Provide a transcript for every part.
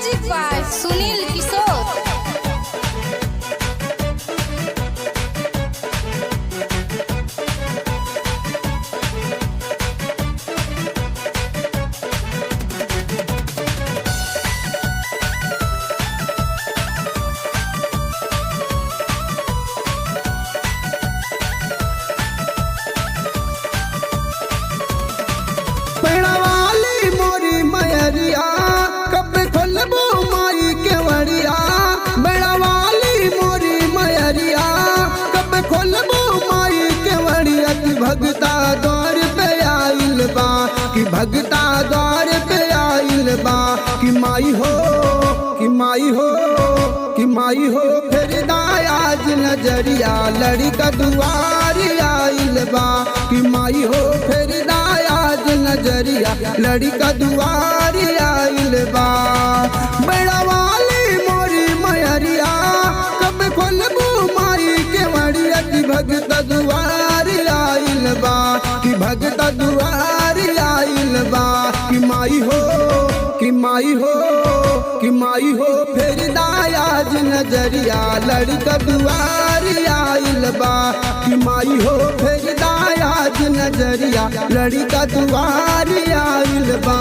Music by Sunil किशोर। भगता द्वार पे आइल बा कि भगता द्वार पे आइल बा कि माई हो कि माई हो कि माई हो फिर दायाज नजरिया लड़का दुआर आइल बा कि माई हो फिर दायाज नजरिया लड़का दुआर आइल बा। बड़ा वाली मोरी मयरिया कब खोलबू माई के मरिया कि भगता दुआर आइल बा कि भगता दुआर आइल बा कि माई हो कि माई हो कि माई हो फिर दायाज नजरिया लड़का दुआर आइल बा कि माई हो फिर दायाज नजरिया लड़का दुआर आइल बा।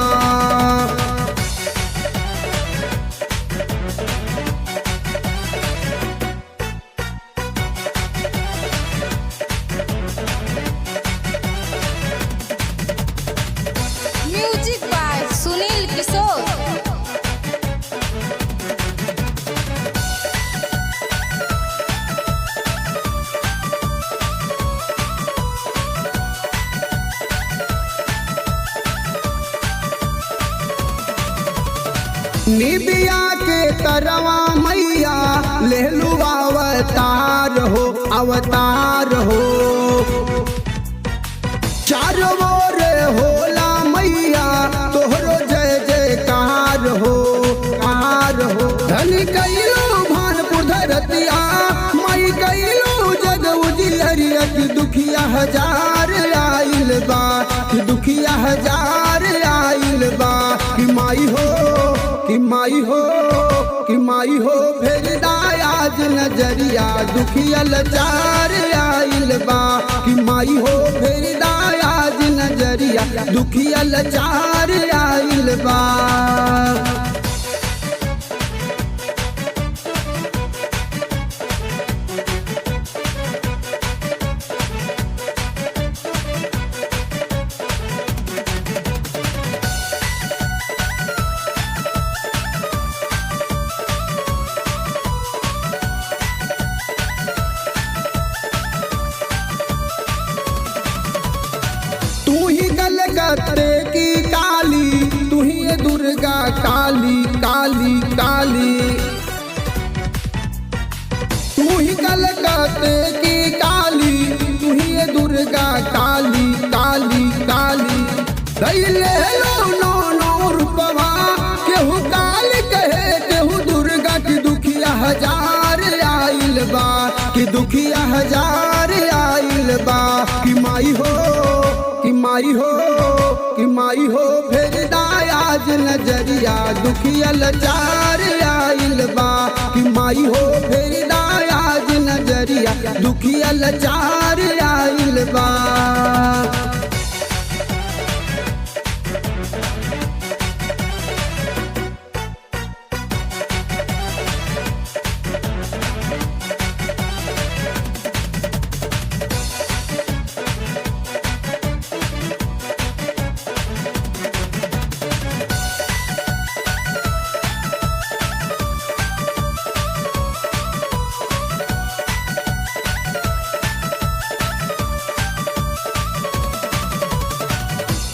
म्यूजिक बाय सुनील किशोर। निबिया के तरवा मैया ले लू अवतार हो अवतार हो। चारों ओर होला मैया तोहरो जय जयकार हो कार हो। धन कैलो भानपुर धरतिया माई कैलो जग उजियरिया कि दुखिया हजार आइल बा कि दुखिया हजार आइल बा कि माई हो कि माई हो कि माई हो फिर दायाज नजरिया दुखिया लाचार आइल बा कि माई हो फिर दायाज नजरिया दुखिया लाचार आइल बा। तू ही कलकत्ते की काली तू ही ये दुर्गा काली काली काली। तू ही कलकत्ते की काली तू ही ये दुर्गा काली काली काली। दैले लो नो नो रूपवा केहू काली कहे केहू दुर्गा की दुखिया हजार आइल बा कि दुखिया हजार आइल बा कि माई हो कि माई हो कि माई हो फिर दायाज नजरिया दुखिया लाचार आइल बा कि माई हो फिर दायाज नजरिया दुखिया लाचार आइल बा।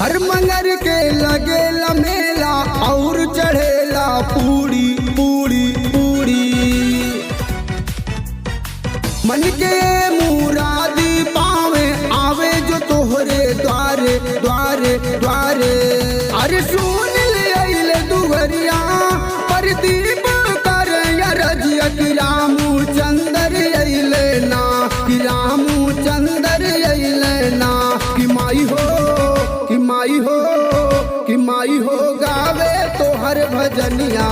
हर मंगर के लगेला मेला और चढ़ेला पूरी पूरी पूरी। मन के मुरादी पावे आवे जो तोहरे द्वारे द्वारे द्वारे। अरे सुन ले अइले दुवरिया प्रदीप कर रजिया कि रामू चंदर अइले ना कि रामू चंदर अइले ना कि माई हो कि माई हो कि माई हो गावे तो हर भजनिया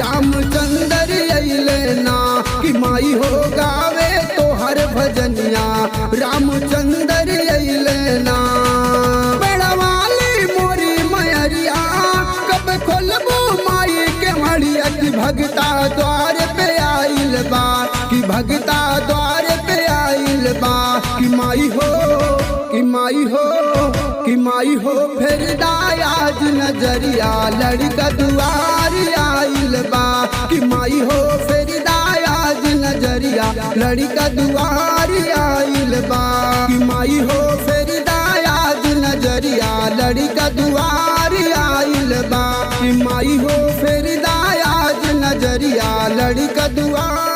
रामचंद्र अइले ना कि माई हो गावे तो हर भजनिया रामचंद्र अइले ना। बड़वाली मोरी मयरिया कब खोलबो माई के मड़िया कि भगता द्वार पे आइल बा कि भगता द्वार पे आइल बा कि माई हो कि माई हो कि माई हो फिर दायाज नजरिया लड़का दुआर आइल बा कि माई हो फिर दायाज नजरिया लड़का दुआर आइल बा कि माई हो फिर दायाज नजरिया लड़का दुआर आइल बा कि माई हो फिर दायाज नजरिया लड़का दुआर